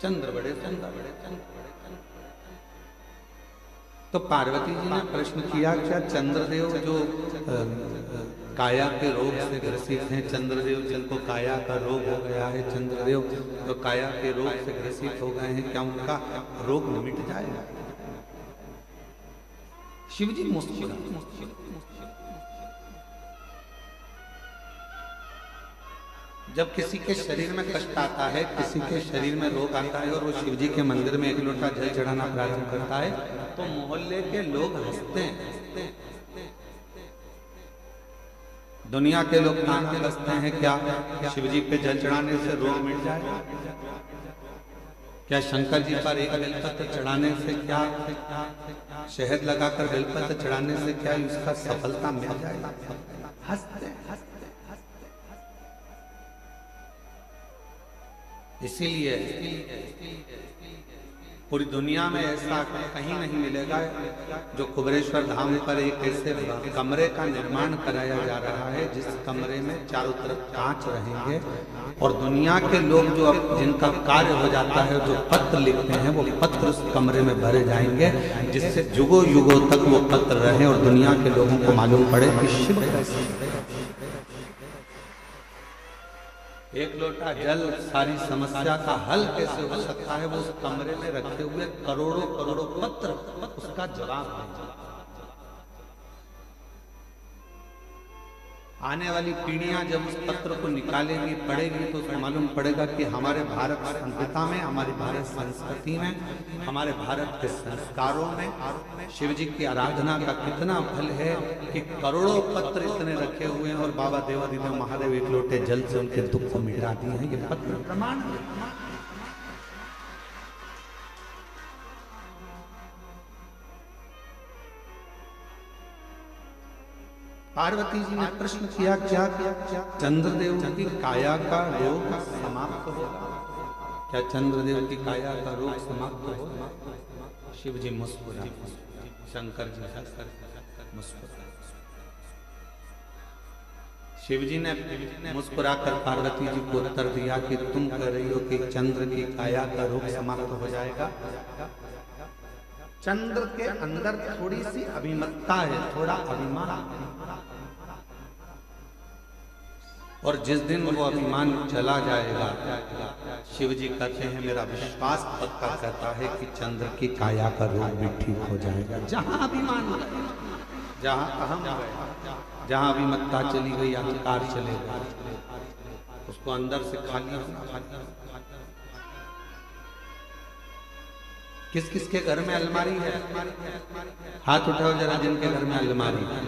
चंद्र बड़े सुंदर। तो पार्वती जी ने प्रश्न किया, क्या चंद्रदेव जो काया के रोग से ग्रसित हैं, चंद्रदेव जिनको काया का रोग हो गया है, चंद्रदेव जो काया के रोग से ग्रसित हो गए हैं, क्या उनका रोग मिट जाएगा? शिव जी मुस्कुराए। जब किसी के शरीर में कष्ट आता है, किसी के शरीर में रोग आता है और वो शिव जी के मंदिर में एक लोटा जल चढ़ाना प्रारंभ करता है, तो मोहल्ले के लोग हंसते हैं। दुनिया के लोग कान के हंसते हैं, क्या शिव जी पे जल चढ़ाने से रोग मिट जाएगा? क्या शंकर जी पर एक बेलपत्र चढ़ाने से, क्या शहद लगाकर बेलपत्र चढ़ाने से क्या उसका सफलता मिल जाएगा? हंसते। इसीलिए पूरी दुनिया में ऐसा कहीं नहीं मिलेगा जो कुबेरेश्वर धाम पर एक ऐसे कमरे का निर्माण कराया जा रहा है जिस कमरे में चारों तरफ कांच रहेंगे और दुनिया के लोग जो जिनका कार्य हो जाता है, जो पत्र लिखते हैं, वो पत्र उस कमरे में भरे जाएंगे, जिससे युगों युगों तक वो पत्र रहे और दुनिया के लोगों को मालूम पड़े कि शिव एक लोटा जल सारी समस्या का हल कैसे हो सकता है, वो उस कमरे में रखे हुए करोड़ों करोड़ों पत्र उसका जवाब है। आने वाली पीढ़ियां जब उस पत्र को निकालेगी, पढ़ेगी, तो उसको मालूम पड़ेगा कि हमारे भारत संस्कृति में, हमारी भारत संस्कृति में, हमारे भारत के संस्कारों में शिव जी की आराधना का कितना फल है कि करोड़ों पत्र इतने रखे हुए हैं और बाबा देवादिदेव महादेव एक लोटे जल से उनके दुख को मिटा दिए हैं। ये पत्र प्रमाण है। पार्वती जी ने प्रश्न किया, क्या चंद्रदेव की काया का रोग समाप्त होगा? क्या चंद्रदेव की काया का रोग समाप्त होगा? शिव जी मुस्कुराए, शंकर जी मुस्कुराए। शिव जी ने मुस्कुराकर पार्वती जी को उत्तर दिया कि तुम कह रही हो कि चंद्र की काया का रोग समाप्त हो जाएगा। चंद्र के अंदर थोड़ी सी अभिमत्ता है, थोड़ा अभिमान, और जिस दिन वो अभिमान चला जाएगा, शिव जी कहते हैं मेरा विश्वास पक्का कहता है कि चंद्र की काया का रोग भी ठीक हो जाएगा। जहां अभिमान गया, जहां अहम गया, जहां अभिमत्ता चली गई, अहंकार चलेगा, उसको अंदर से खाली होना। किस किस के घर में अलमारी है? हाथ उठाओ जरा जिनके घर में अलमारी है।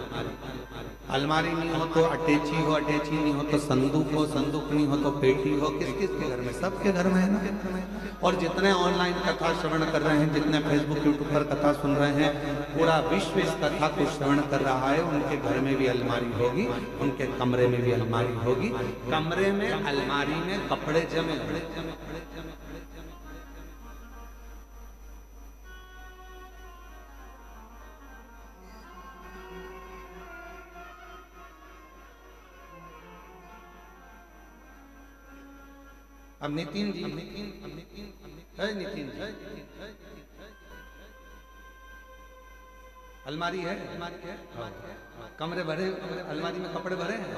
अलमारी नहीं हो तो अटैची हो, अटैची नहीं हो तो संदूक हो, संदूक नहीं हो तो पेटी हो। किस किस के घर में? सबके घर में है ना। और जितने ऑनलाइन कथा श्रवण कर रहे हैं, जितने फेसबुक यूट्यूब पर कथा सुन रहे हैं, पूरा विश्व इस कथा को श्रवण कर रहा है। उनके घर में भी अलमारी होगी, उनके कमरे में भी अलमारी होगी। कमरे में अलमारी में कपड़े जमे। अब नितिन जी, नितिन जी, अलमारी है? कमरे भरे, अलमारी में कपड़े भरे हैं।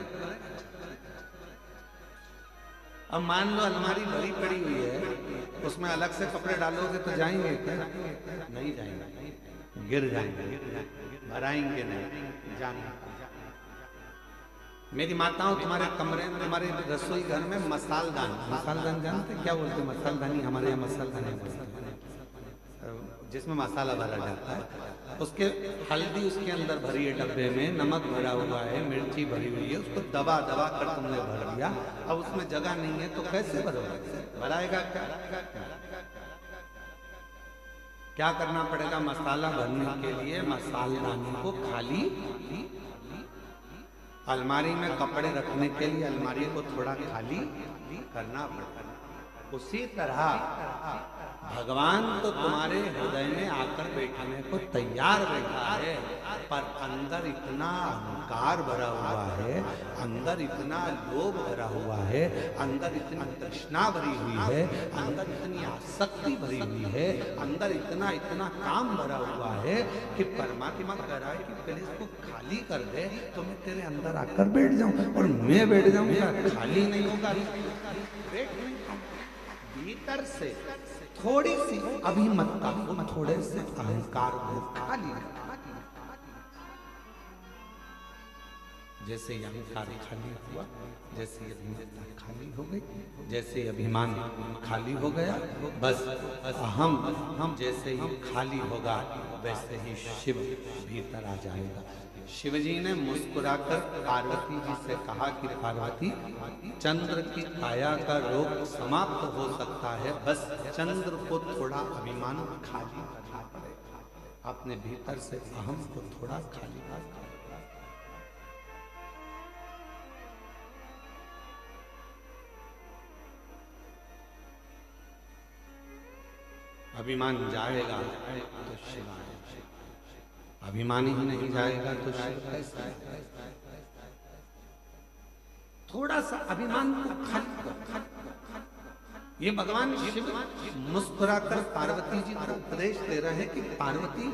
अब मान लो अलमारी भरी पड़ी हुई है, उसमें अलग से कपड़े डालोगे तो जाएंगे क्या? नहीं जाएंगे, गिर जाएंगे, भराएंगे नहीं, जाएंगे। मेरी माताओं, तुम्हारे कमरे में, तुम्हारे रसोई घर में मसालदान, मसालदान जानते क्या बोलते? मसालदानी, हमारे यहाँ मसालदानी, जिसमें मसाला भरा जाता है। उसके हल्दी उसके अंदर भरी है, डब्बे में नमक भरा हुआ है, मिर्ची भरी हुई है, उसको दबा दबा कर तुमने भर दिया। अब उसमें जगह नहीं है तो कैसे भरोगे? भराएगा क्या? क्या करना पड़ेगा? मसाला भरने के लिए मसालदानी को खाली, अलमारी में कपड़े रखने के लिए अलमारी को थोड़ा खाली करना पड़ता है। उसी तरह भगवान तो तुम्हारे हृदय में आकर बैठने को तैयार बैठा है, पर अंदर इतना अहंकार भरा हुआ है, अंदर इतना लोभ भरा हुआ है, अंदर इतनी तृष्णा भरी हुई है, अंदर इतनी आसक्ति भरी हुई है, अंदर इतना इतना काम भरा हुआ है कि परमात्मा कह रहा है कि पहले इसको खाली कर दे तो मैं तेरे अंदर आकर बैठ जाऊं, और मैं बैठ जाऊंगा खाली नहीं होगा, बैठ नहीं भीतर से थोड़ी सी अभिमतता, थोड़े से अहंकार को खाली, जैसे अहंकार खाली हुआ, जैसे अभिमतता खाली हो गई, जैसे अभिमान खाली हो गया, बस हम जैसे ही खाली होगा वैसे ही शिव भीतर आ जाएगा। शिव जी ने मुस्कुराकर पार्वती जी से कहा कि पार्वती, चंद्र की काया का रोग समाप्त हो सकता है, बस चंद्र को थोड़ा अभिमान खाली करना पड़ेगा, अपने भीतर से अहम को थोड़ा खाली करना। अभिमान जाएगा तो शिव आएगा, अभिमानी ही नहीं जाएगा तो शिव कैसे? थोड़ा सा अभिमान को खाली, ये भगवान शिव मुस्कुराकर पार्वती जी को उपदेश दे रहे हैं कि पार्वती,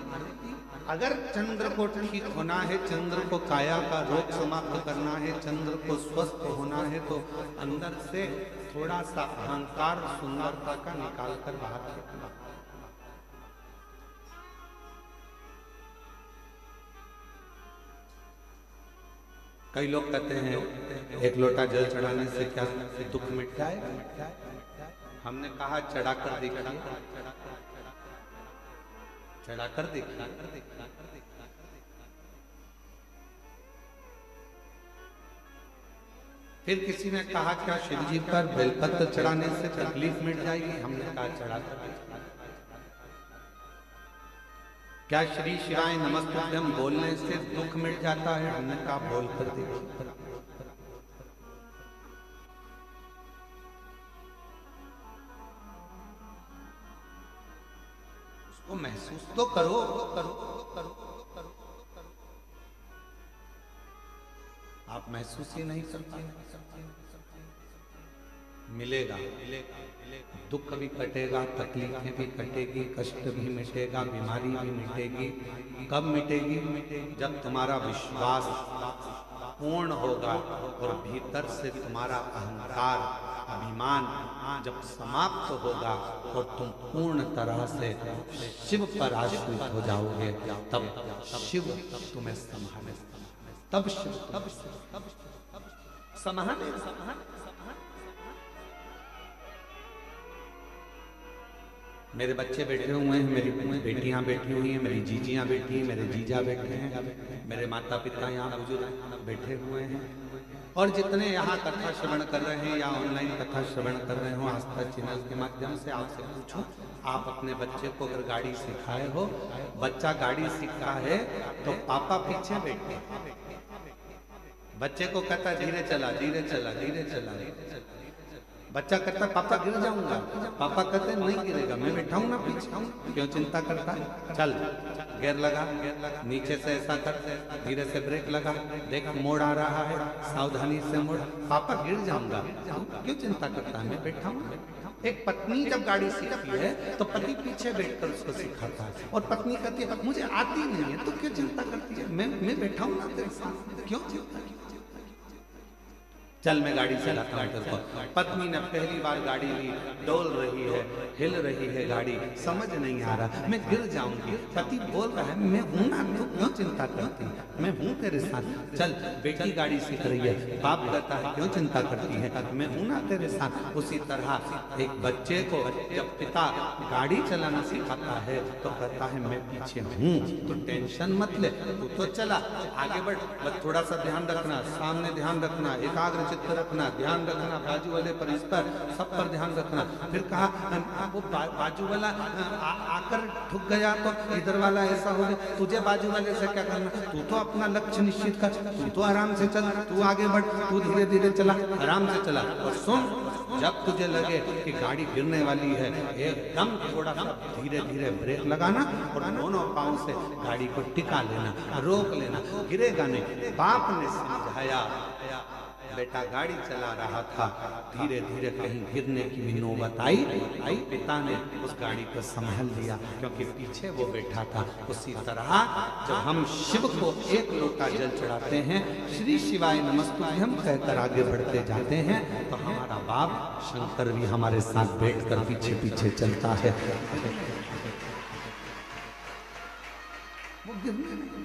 अगर चंद्र को ठीक होना है, चंद्र को काया का रोग समाप्त करना है, चंद्र को स्वस्थ होना है, तो अंदर से थोड़ा सा अहंकार सुंदरता का निकाल कर बाहर फेंकना। कई लोग कहते हैं एक लोटा जल चढ़ाने से क्या दुख मिट जाएगा? हमने कहा चढ़ाकर देखिए, चढ़ाकर देखिए। फिर किसी ने कहा क्या शिव जी पर बेलपत्र चढ़ाने से तकलीफ मिट जाएगी? हमने कहा चढ़ाकर देखिए। क्या श्री शिवाय नमस्तुभ्यम बोलने से दुख मिट जाता है? हमने कहा बोल कर देखिए। उसको महसूस तो करो, आप महसूस ही नहीं करते। मिलेगा, दुख भी कटेगा, तकलीफें भी कटेगी, कष्ट भी मिटेगा, बीमारी भी मिटेगी। कब मिटेगी? जब तुम्हारा विश्वास पूर्ण होगा और भीतर से तुम्हारा अहंकार, अभिमान जब समाप्त होगा और तुम पूर्ण तरह से शिव पर आश्रित हो जाओगे, तब शिव तुम्हें संभाले, तब शिव संभाले। मेरे बच्चे बैठे हुए हैं, मेरी बेटियां बैठी हुई हैं, मेरी जीजियां बैठी हैं, मेरे जीजा बैठे हैं, मेरे माता पिता यहाँ बुजुर्ग बैठे हुए हैं, और जितने यहाँ कथा श्रवण कर रहे हैं या ऑनलाइन कथा श्रवण कर रहे हो आस्था चैनल के माध्यम से, आपसे पूछूं, आप अपने बच्चे को अगर गाड़ी सिखाए हो, बच्चा गाड़ी सीखा है तो पापा पीछे बैठे, बच्चे को कहता धीरे चला, धीरे चला, धीरे चला, बच्चा कहता पापा गिर जाऊंगा, पापा कहते नहीं गिरेगा, मैं बैठा हूं ना पीछे, क्यों चिंता करता है? चल गियर लगा, नीचे से ऐसा कर, धीरे से ब्रेक लगा, देख मोड़ आ रहा है, सावधानी से मोड़, पापा गिर जाऊंगा, क्यों चिंता करता है? मैं बैठा हूं। एक पत्नी जब गाड़ी सीखती है तो पति पीछे बैठकर उसको सिखाता है, और पत्नी कहती है मुझे आती नहीं है, तो क्यों चिंता करती है? मैं बैठा हूं ना तेरे साथ, क्यों चिंता? चल मैं गाड़ी चलाता हूँ तेरे को। पत्नी ने पहली बार गाड़ी ली, डोल रही है, हिल रही है गाड़ी, समझ नहीं आ रहा, मैं गिर जाऊंगी, पति बोल रहा है मैं हूं ना, तू क्यों चिंता करती है, मैं हूं तेरे साथ, चल। बेटी गाड़ी सीख रही है, बाप कहता है क्यों चिंता करती है, मैं हूं ना तेरे साथ। उसी तरह एक बच्चे को जब पिता गाड़ी चलाना सिखाता है तो कहता है मैं पीछे हूँ, तो टेंशन मत ले, तू तो चला, आगे बढ़, बस थोड़ा सा ध्यान रखना, सामने ध्यान रखना, एकाग्र चित्त रखना, ध्यान रखना बाजू वाले पर, इस पर, सब पर ध्यान रखना। फिर कहा वो बाजू वाला आकर ठुक गया तो इधर वाला ऐसा हो गया, तुझे बाजू वाले से क्या करना, तू तो अपना लक्ष्य निश्चित कर, तू तो आराम से चल, तू आगे बढ़, तू धीरे धीरे चला, आराम से चला। और सुन, जब तुझे लगे कि गाड़ी गिरने वाली है, एकदम थोड़ा सा धीरे धीरे ब्रेक लगाना और दोनों पाँव से गाड़ी को टिका लेना, रोक लेना, गिरेगा नहीं। बाप ने समझाया, बेटा गाड़ी चला रहा था, धीरे धीरे कहीं गिरने की भी नौबत आई, पिता ने उस गाड़ी को संभाल लिया क्योंकि पीछे वो बैठा था। उसी तरह जब हम शिव को एक लोटा जल चढ़ाते हैं, श्री शिवाय नमस्तुभ्यं हम कहकर आगे बढ़ते जाते हैं, तो हमारा बाप शंकर भी हमारे साथ बैठकर पीछे पीछे चलता है। वो गिरने नहीं